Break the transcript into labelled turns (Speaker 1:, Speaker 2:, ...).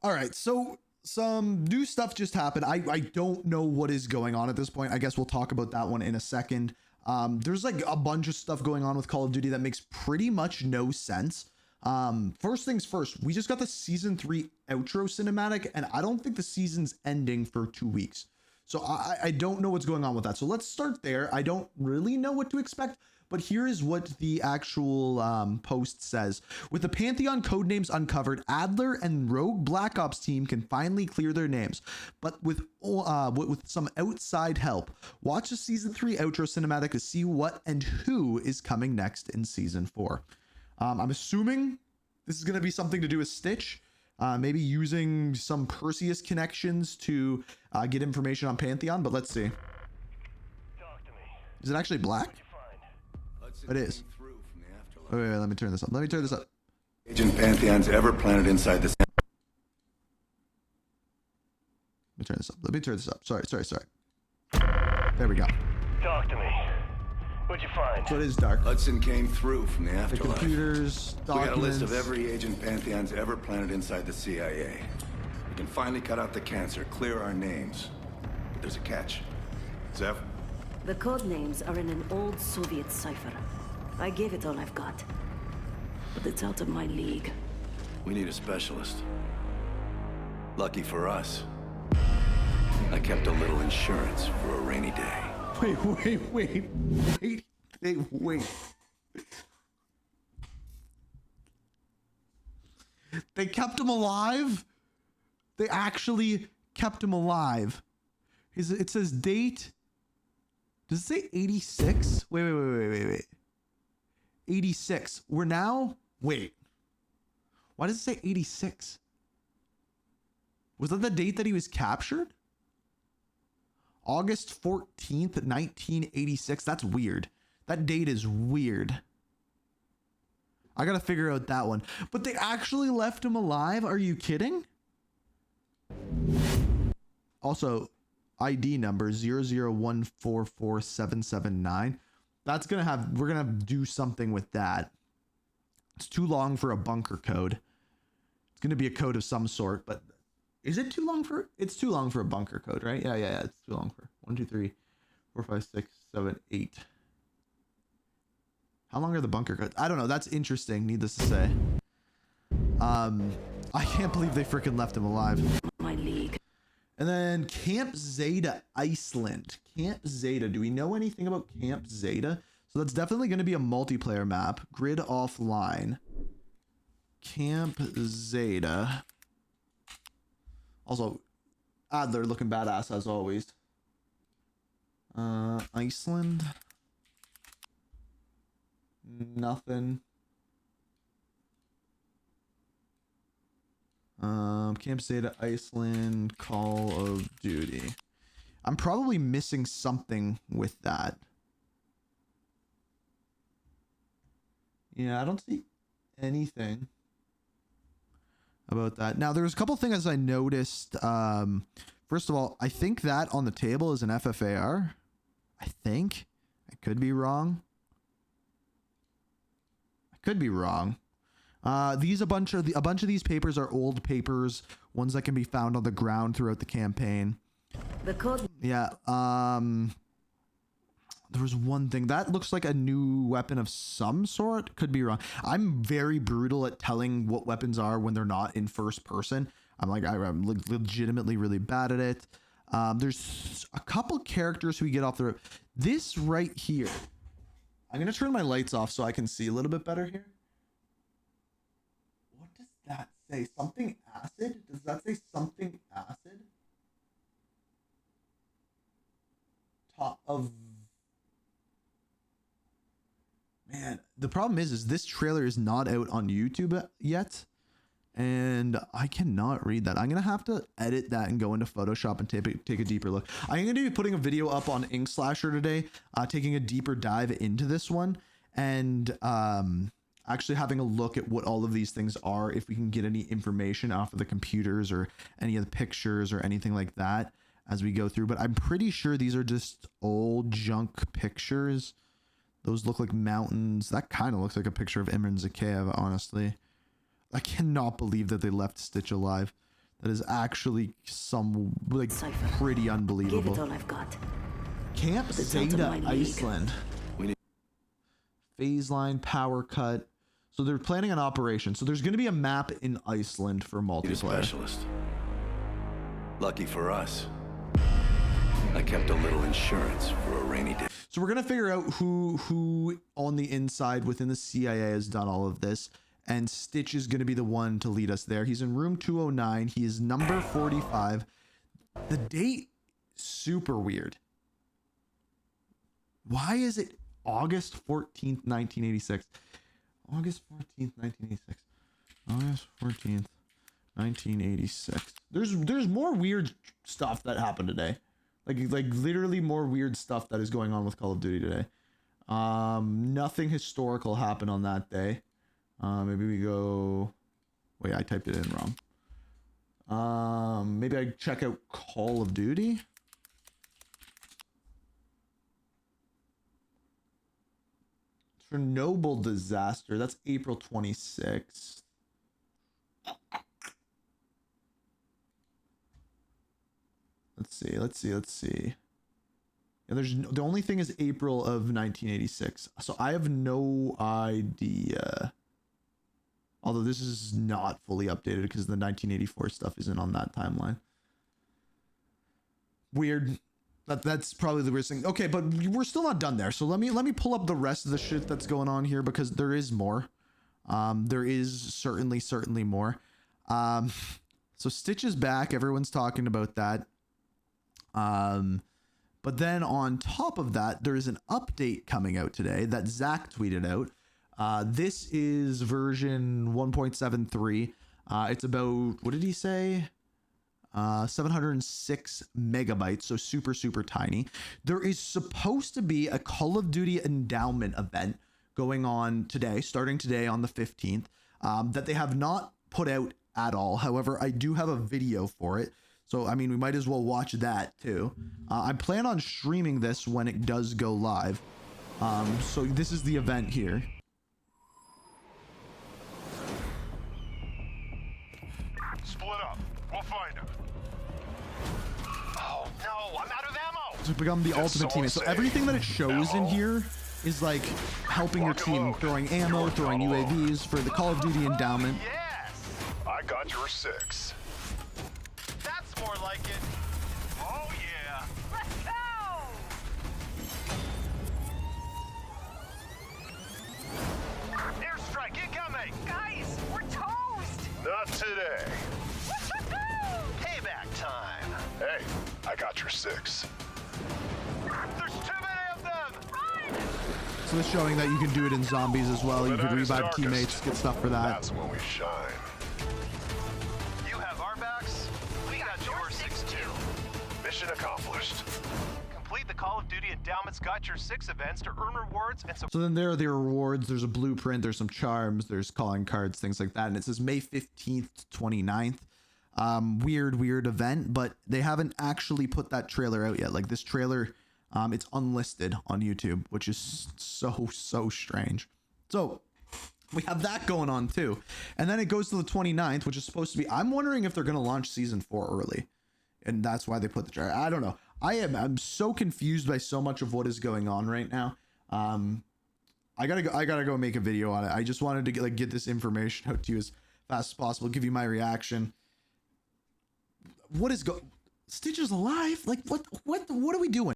Speaker 1: All right, so some new stuff just happened. I don't know what is going on at this point. I guess we'll talk about that one in a second. There's like a bunch of stuff going on with Call of Duty that makes pretty much no sense. First things first, we just got the season 3 outro cinematic, and I don't think the season's ending for 2 weeks. So I don't know what's going on with that. So let's start there. I don't really know what to expect, but here is what the actual post says. With the Pantheon codenames uncovered, Adler and Rogue Black Ops team can finally clear their names, but with some outside help. Watch the season 3 outro cinematic to see what and who is coming next in season 4. I'm assuming this is going to be something to do with Stitch. Maybe using some Perseus connections to get information on Pantheon, but let's see. Is it actually black? It is. Wait, let me turn this up. Let me turn this up.
Speaker 2: Agent Pantheon's ever planted inside the...
Speaker 1: Let me turn this up. Let me turn this up. Sorry. There we go.
Speaker 3: Talk to me. What'd you find?
Speaker 1: So it is dark.
Speaker 2: Hudson came through from the
Speaker 1: The
Speaker 2: afterlife.
Speaker 1: computers,
Speaker 2: We got a
Speaker 1: documents.
Speaker 2: list of every agent Pantheon's ever planted inside the CIA. We can finally cut out the cancer, clear our names. But there's a catch. Zev?
Speaker 4: The code names are in an old Soviet cipher. I gave it all I've got. But it's out of my league.
Speaker 2: We need a specialist. Lucky for us, I kept a little insurance for a rainy day.
Speaker 1: Wait. They kept him alive? They actually kept him alive. It says date. Does it say 86? Wait. 86. We're now... Wait. Why does it say 86? Was that the date that he was captured? August 14th, 1986. That's weird. That date is weird. I gotta figure out that one. But they actually left him alive? Are you kidding? Also, ID number 001444779. That's gonna have... We're gonna do something with that. It's too long for a bunker code. It's gonna be a code of some sort, but... Is it too long for... It's too long for a bunker code, right? Yeah. It's too long for 1, 2, 3, 4, 5, 6, 7, 8. How long are the bunker codes? I don't know. That's interesting, needless to say. I can't believe they freaking left him alive.
Speaker 4: My league.
Speaker 1: And then Camp Zeta, Iceland. Camp Zeta. Do we know anything about Camp Zeta? So that's definitely going to be a multiplayer map. Grid offline. Camp Zeta. Also, Adler looking badass as always. Iceland. Nothing. Camp Zeta, Iceland, Call of Duty. I'm probably missing something with that. Yeah, I don't see anything about that. Now, there's a couple things I noticed. First of all, I think that on the table is an FFAR. I think. I could be wrong. A bunch of these papers are old papers, ones that can be found on the ground throughout the campaign.
Speaker 4: The code.
Speaker 1: Yeah. There was one thing that looks like a new weapon of some sort. Could be wrong. I'm very brutal at telling what weapons are when they're not in first person. I'm legitimately really bad at it. There's a couple characters who we get off the road. This right here. I'm going to turn my lights off so I can see a little bit better here. What does that say? Something acid? Does that say something acid? Top of... Man, the problem is this trailer is not out on YouTube yet. And I cannot read that. I'm going to have to edit that and go into Photoshop and take a deeper look. I'm going to be putting a video up on Inkslasher today, taking a deeper dive into this one and actually having a look at what all of these things are, if we can get any information off of the computers or any of the pictures or anything like that as we go through. But I'm pretty sure these are just old junk pictures. Those look like mountains. That kind of looks like a picture of Imran Zakhaev, honestly. I cannot believe that they left Stitch alive. That is actually some like
Speaker 4: Cypher.
Speaker 1: pretty
Speaker 4: Give it
Speaker 1: unbelievable.
Speaker 4: all I've got.
Speaker 1: Camp
Speaker 4: But it's out of
Speaker 1: Zeta
Speaker 4: my league.
Speaker 1: Iceland.
Speaker 2: We need
Speaker 1: Phase line power cut. So they're planning an operation. So there's going to be a map in Iceland for
Speaker 2: a
Speaker 1: multiplayer.
Speaker 2: specialist. Lucky for us, I kept a little insurance for a rainy day.
Speaker 1: So we're going to figure out who on the inside within the CIA has done all of this. And Stitch is going to be the one to lead us there. He's in room 209. He is number 45. The date, super weird. Why is it August 14th, 1986? August 14th, 1986. August 14th, 1986. There's more weird stuff that happened today. Like literally more weird stuff that is going on with Call of Duty today. Nothing historical happened on that day. Maybe we go. Wait, I typed it in wrong. Maybe I check out Call of Duty. Chernobyl disaster. That's April 26th. Let's see. Yeah, the only thing is April of 1986. So I have no idea. Although this is not fully updated because the 1984 stuff isn't on that timeline. Weird. That's probably the weirdest thing. Okay, but we're still not done there. So let me pull up the rest of the shit that's going on here because there is more. There is certainly more. So Stitch is back. Everyone's talking about that. But then on top of that, there's an update coming out today that Zach tweeted out. This is version 1.73. It's about, what did he say? 706 megabytes, so super tiny. There is supposed to be a Call of Duty endowment event going on today, starting today on the 15th, that they have not put out at all. However, I do have a video for it. So, I mean, we might as well watch that too. I plan on streaming this when it does go live. So this is the event here.
Speaker 3: Split up. We'll find him. Oh, no. I'm out of ammo.
Speaker 1: To become the ultimate teammate. So everything that it shows in here is like helping your team, throwing ammo, throwing UAVs for the Call of Duty endowment.
Speaker 3: Yes. I got your 6. That's more like it. Oh, yeah. Let's go. Airstrike incoming. Guys, we're toast. Not today. Payback time. Hey, I got your 6. There's too many of them. Run!
Speaker 1: So it's showing that you can do it in zombies as well. You can revive teammates, get stuff for that.
Speaker 3: That's when we shine. You have our backs. We got your 6 too. Mission accomplished. Complete the Call of Duty Endowments Got Your 6 events to earn rewards and
Speaker 1: So then there are the rewards. There's a blueprint. There's some charms. There's calling cards, things like that. And it says May 15th to 29th. Weird event, but they haven't actually put that trailer out yet. Like this trailer, it's unlisted on YouTube, which is so strange. So we have that going on too. And then it goes to the 29th, which is supposed to be, I'm wondering if they're going to launch season 4 early. And that's why they put the trailer. I don't know. I'm so confused by so much of what is going on right now. I gotta go make a video on it. I just wanted to get this information out to you as fast as possible, give you my reaction. What is Stitch is alive? Like what are we doing?